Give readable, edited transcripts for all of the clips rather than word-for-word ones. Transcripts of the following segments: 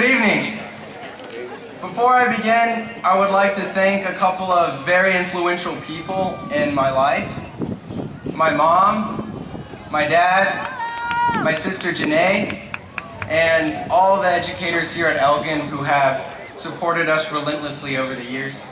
Good evening. Before I begin, I would like to thank a couple of very influential people in my life. My mom, my dad, my sister Janae, and all the educators here at Elgin who have supported us relentlessly over the years.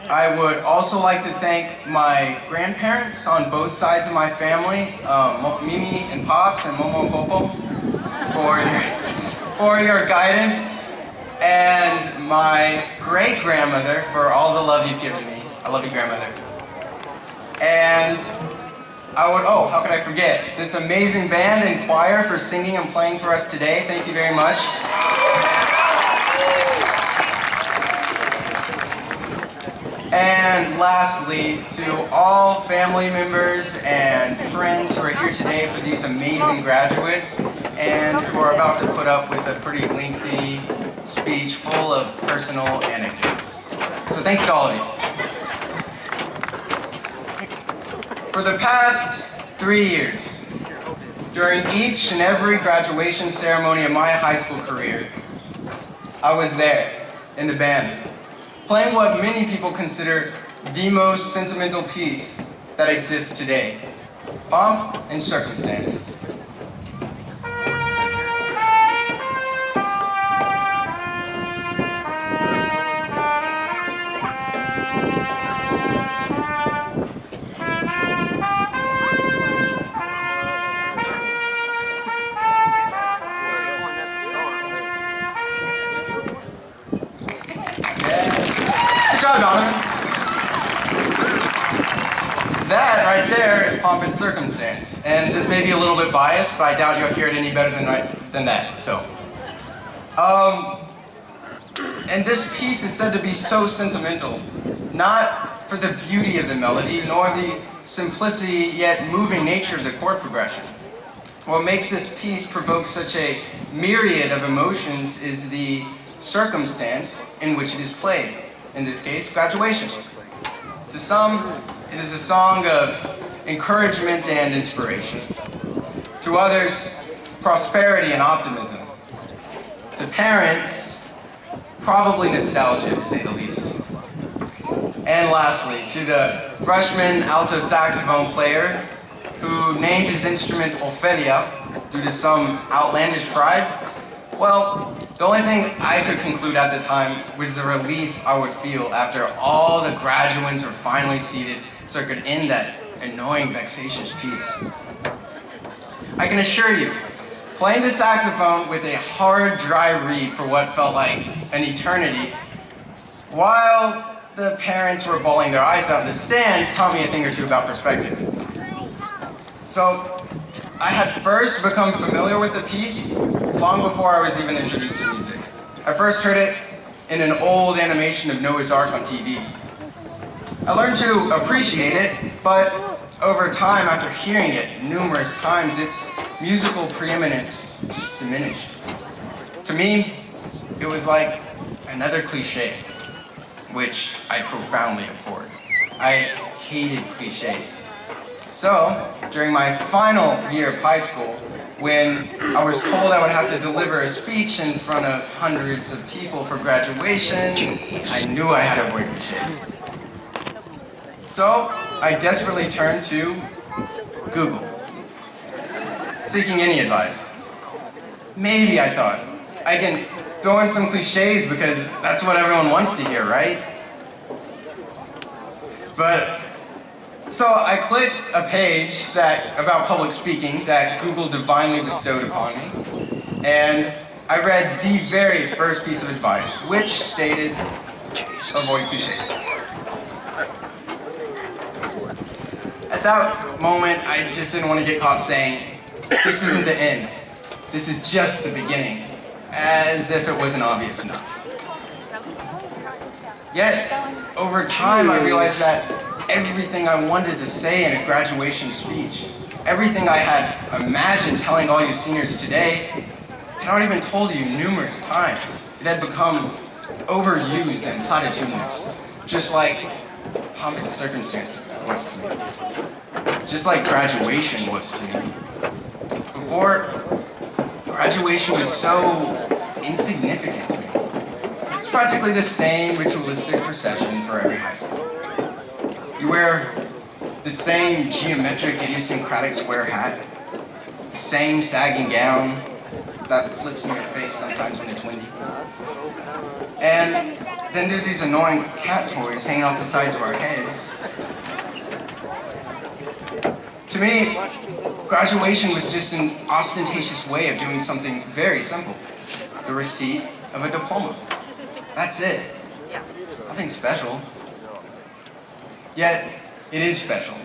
I would also like to thank my grandparents on both sides of my family, Mimi and Pops and Momo and Popo, for your guidance, and my great-grandmother for all the love you've given me. I love you, grandmother. And how could I forget? This amazing band and choir for singing and playing for us today. Thank you very much. And lastly, to all family members and friends who are here today for these amazing graduates and who are about to put up with a pretty lengthy speech full of personal anecdotes. So thanks to all of you. For the past 3 years, during each and every graduation ceremony of my high school career, I was there in the band, playing what many people consider the most sentimental piece that exists today, Pomp and Circumstance. That right there is Pomp and Circumstance, and this may be a little bit biased, but I doubt you'll hear it any better than that. So, and this piece is said to be so sentimental, not for the beauty of the melody, nor the simplicity yet moving nature of the chord progression. What makes this piece provoke such a myriad of emotions is the circumstance in which it is played. In this case, graduation. To some, it is a song of encouragement and inspiration. To others, prosperity and optimism. To parents, probably nostalgia, to say the least. And lastly, to the freshman alto saxophone player who named his instrument Ophelia due to some outlandish pride, well, the only thing I could conclude at the time was the relief I would feel after all the graduates were finally seated so I could end that annoying, vexatious piece. I can assure you, playing the saxophone with a hard, dry reed for what felt like an eternity, while the parents were bawling their eyes out in the stands, taught me a thing or two about perspective. So, I had first become familiar with the piece long before I was even introduced to music. I first heard it in an old animation of Noah's Ark on TV. I learned to appreciate it, but over time, after hearing it numerous times, its musical preeminence just diminished. To me, it was like another cliche, which I profoundly abhorred. I hated cliches. So, during my final year of high school, when I was told I would have to deliver a speech in front of hundreds of people for graduation, I knew I had to avoid cliches. So, I desperately turned to Google, seeking any advice. Maybe, I thought, I can throw in some cliches because that's what everyone wants to hear, right? So I clicked a page about public speaking that Google divinely bestowed upon me, and I read the very first piece of advice, which stated, avoid cliches. At that moment, I just didn't want to get caught saying, this isn't the end, this is just the beginning, as if it wasn't obvious enough. Yet, over time, I realized that everything I wanted to say in a graduation speech, everything I had imagined telling all you seniors today, had already been told to you numerous times. It had become overused and platitudinous, just like Pomp and Circumstance was to me. Just like graduation was to me. Before, graduation was so insignificant to me. It's practically the same ritualistic procession for every high school. You wear the same geometric, idiosyncratic square hat, the same sagging gown that flips in your face sometimes when it's windy. And then there's these annoying cat toys hanging off the sides of our heads. To me, graduation was just an ostentatious way of doing something very simple. The receipt of a diploma. That's it. Nothing special. Yet, it is special.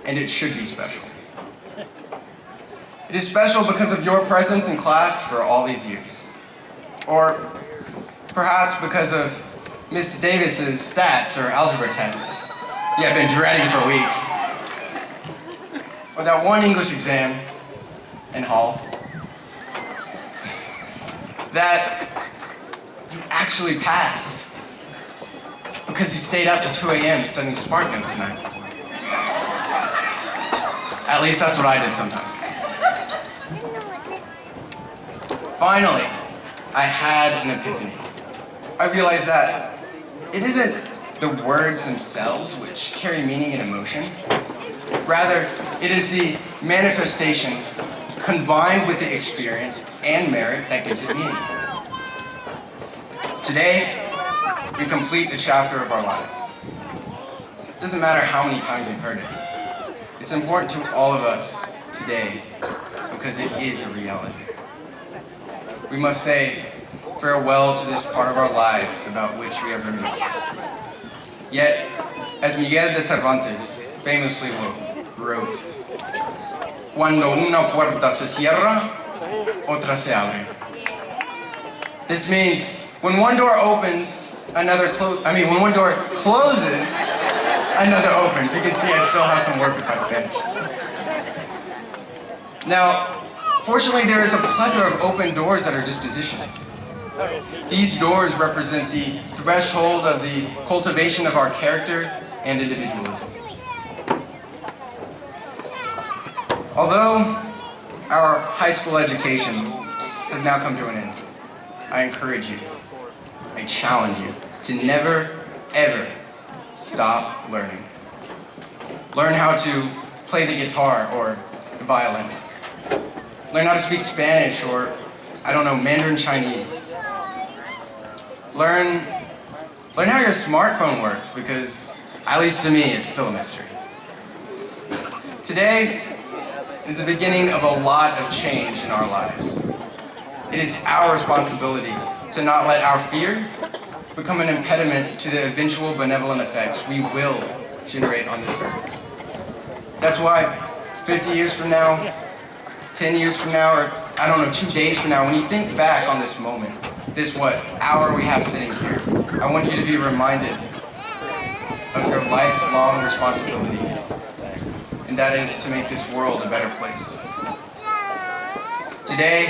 And it should be special. It is special because of your presence in class for all these years. Or perhaps because of Miss Davis's stats or algebra tests you have been dreading for weeks. Or that one English exam in hall that you actually passed because you stayed up to 2 a.m. studying Spark Notes the night before. At least that's what I did sometimes. Finally, I had an epiphany. I realized that it isn't the words themselves which carry meaning and emotion. Rather, it is the manifestation combined with the experience and merit that gives it meaning. Today, we complete a chapter of our lives. It doesn't matter how many times you've heard it. It's important to all of us today because it is a reality. We must say farewell to this part of our lives about which we have reminisced. Yet, as Miguel de Cervantes famously wrote, "Cuando una puerta se cierra, otra se abre." This means when one door opens, when one door closes, another opens. You can see I still have some work with my Spanish. Now, fortunately, there is a plethora of open doors at our disposition. These doors represent the threshold of the cultivation of our character and individualism. Although our high school education has now come to an end, I encourage you, I challenge you to never, ever stop learning. Learn how to play the guitar or the violin. Learn how to speak Spanish or, Mandarin Chinese. Learn how your smartphone works because, at least to me, it's still a mystery. Today is the beginning of a lot of change in our lives. It is our responsibility to not let our fear become an impediment to the eventual benevolent effects we will generate on this earth. That's why 50 years from now, 10 years from now, or 2 days from now, when you think back on this moment, this hour we have sitting here, I want you to be reminded of your lifelong responsibility, and that is to make this world a better place. Today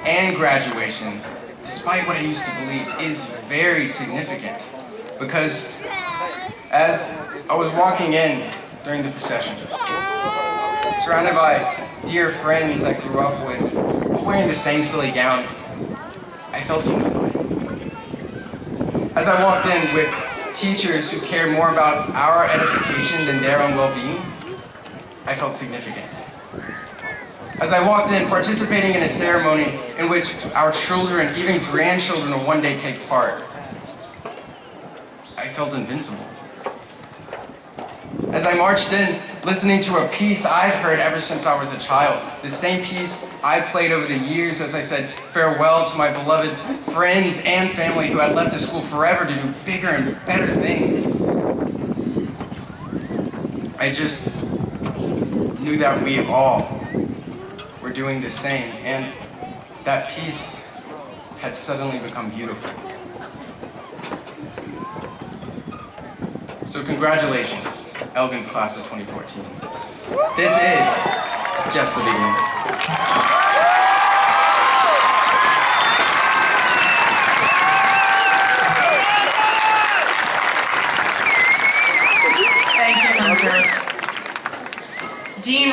and graduation, despite what I used to believe, is very significant because as I was walking in during the procession, surrounded by dear friends I grew up with, all wearing the same silly gown, I felt unified. As I walked in with teachers who cared more about our edification than their own well-being, I felt significant. As I walked in participating in a ceremony in which our children, even grandchildren, will one day take part, I felt invincible. As I marched in, listening to a piece I've heard ever since I was a child, the same piece I played over the years as I said farewell to my beloved friends and family who had left the school forever to do bigger and better things, I just knew that we all were doing the same, and that piece had suddenly become beautiful. So congratulations, Elgin's class of 2014. This is just the beginning. Thank you, Hunter. Dean